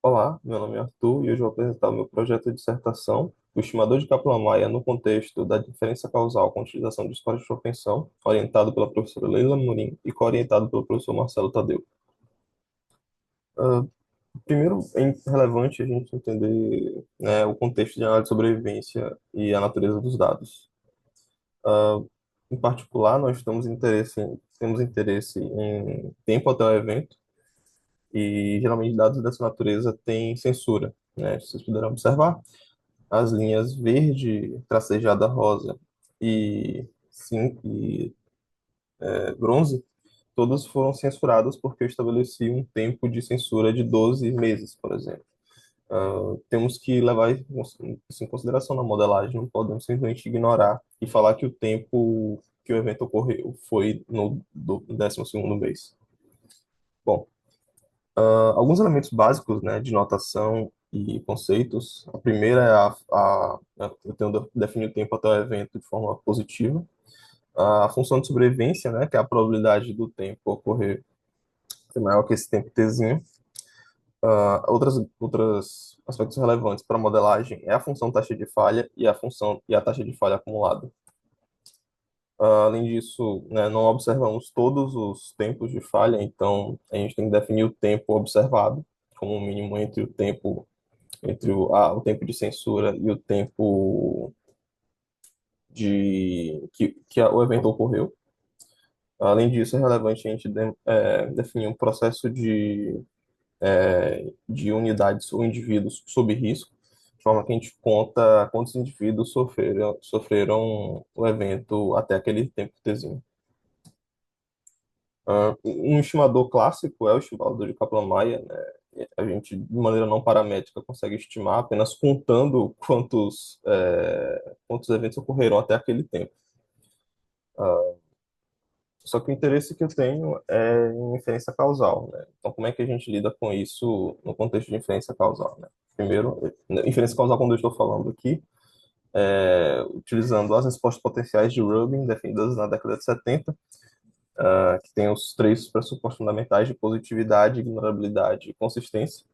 Olá, meu nome é Arthur e hoje eu vou apresentar o meu projeto de dissertação, o estimador de Kaplan-Meier no contexto da diferença causal com utilização de escolas de propensão, orientado pela professora Leila Morim e co-orientado pelo professor Marcelo Tadeu. Ah, Primeiro, é relevante a gente entender, né, o contexto de análise de sobrevivência e a natureza dos dados. Ah, Em particular, nós temos interesse em tempo até o evento e geralmente dados dessa natureza têm censura, né? Vocês puderam observar. As linhas verde, tracejada rosa e, sim, bronze, todas foram censuradas porque eu estabeleci um tempo de censura de 12 meses, por exemplo. Temos que levar isso em consideração na modelagem, não podemos simplesmente ignorar e falar que o tempo que o evento ocorreu foi no 12º mês. Bom, alguns elementos básicos, né, de notação e conceitos. A primeira é eu tenho definir o tempo até o evento de forma positiva. A função de sobrevivência, né, que é a probabilidade do tempo ocorrer ser maior que esse tempo tzinho. Outros aspectos relevantes para a modelagem é a função taxa de falha e a taxa de falha acumulada. Além disso, né, não observamos todos os tempos de falha, então a gente tem que definir o tempo observado como o mínimo entre o tempo de censura e o tempo que o evento ocorreu. Além disso, é relevante a gente definir um processo de unidades ou indivíduos sob risco, de forma que a gente conta quantos indivíduos sofreram o evento até aquele tempo tzinho. Um estimador clássico é o estimador de Kaplan-Meier, né? A gente, de maneira não paramétrica, consegue estimar apenas contando quantos eventos ocorreram até aquele tempo. Só que o interesse que eu tenho é em inferência causal, né? Então, como é que a gente lida com isso no contexto de inferência causal, né? Primeiro, inferência causal, quando eu estou falando aqui, utilizando as respostas potenciais de Rubin, definidas na década de 70, que tem os três pressupostos fundamentais de positividade, ignorabilidade e consistência,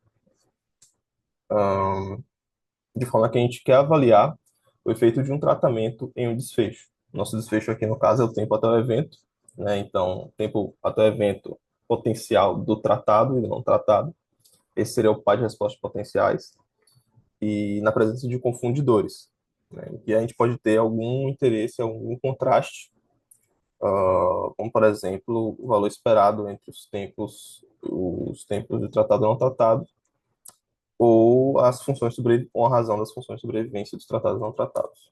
de forma que a gente quer avaliar o efeito de um tratamento em um desfecho. Nosso desfecho aqui, no caso, é o tempo até o evento, né? Então, tempo até o evento potencial do tratado e do não tratado. Esse seria o par de respostas potenciais. E na presença de confundidores, né? E a gente pode ter algum interesse, algum contraste, como, por exemplo, o valor esperado entre os tempos de tratado e não tratado, ou ou a razão das funções de sobrevivência dos tratados não tratados.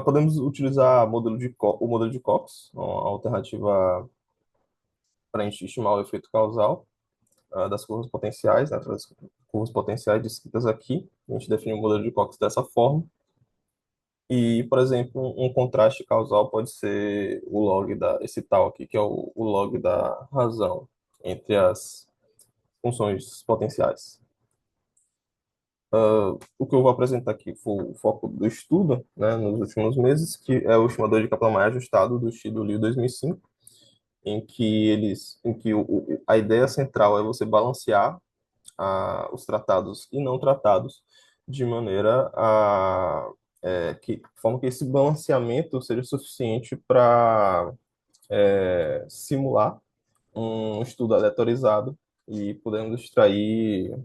Podemos utilizar o modelo de Cox, uma alternativa para a gente estimar o efeito causal das curvas potenciais, né, das curvas potenciais descritas aqui. A gente define o modelo de Cox dessa forma. E, por exemplo, um contraste causal pode ser esse tal aqui, que é o log da razão entre as funções potenciais. O que eu vou apresentar aqui foi o foco do estudo, né, nos últimos meses, que é o estimador de Kaplan-Meier ajustado do Estudo Liu 2005, em que a ideia central é você balancear os tratados e não tratados de maneira de forma que esse balanceamento seja suficiente para simular um estudo aleatorizado e podemos extrair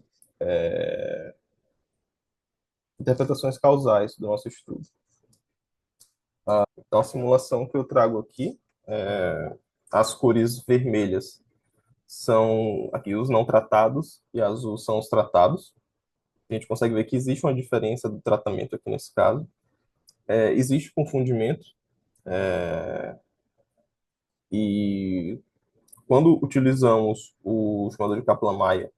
interpretações causais do nosso estudo. Então, a simulação que eu trago aqui, as cores vermelhas são aqui os não tratados e azul são os tratados. A gente consegue ver que existe uma diferença do tratamento aqui nesse caso. Existe confundimento e quando utilizamos o chamador de Kaplan-Meier,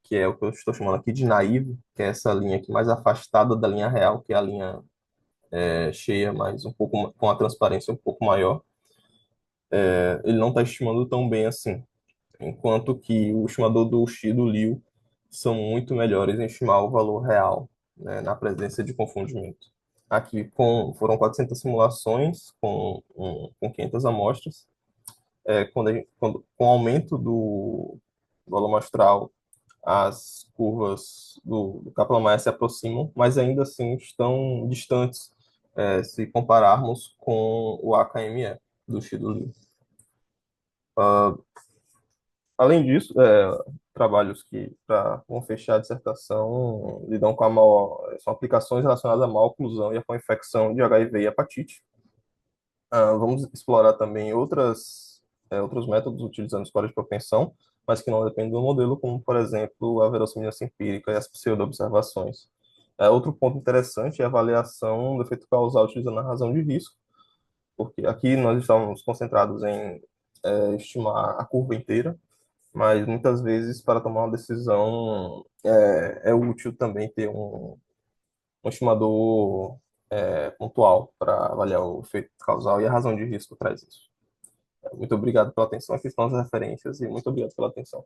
que é o que eu estou chamando aqui de naive, que é essa linha aqui mais afastada da linha real, que é a linha cheia, mas um pouco com a transparência um pouco maior, ele não está estimando tão bem assim. Enquanto que o estimador do Xi e do Liu são muito melhores em estimar o valor real, né, na presença de confundimento. Aqui foram 400 simulações com 500 amostras. Com o aumento do valor amostral, as curvas do Kaplan-Meier se aproximam, mas ainda assim estão distantes, se compararmos com o AKME do Xi do Liu. Além disso, trabalhos que vão fechar a dissertação lidam com são aplicações relacionadas à maloclusão e à co-infecção de HIV e hepatite. Vamos explorar também outros métodos utilizando escola de propensão, mas que não dependem do modelo, como, por exemplo, a verossimilhança empírica e as pseudo-observações. Outro ponto interessante é a avaliação do efeito causal utilizando a razão de risco, porque aqui nós estamos concentrados em estimar a curva inteira, mas muitas vezes, para tomar uma decisão, é útil também ter um estimador pontual para avaliar o efeito causal e a razão de risco traz isso. Muito obrigado pela atenção. Aqui estão as referências e muito obrigado pela atenção.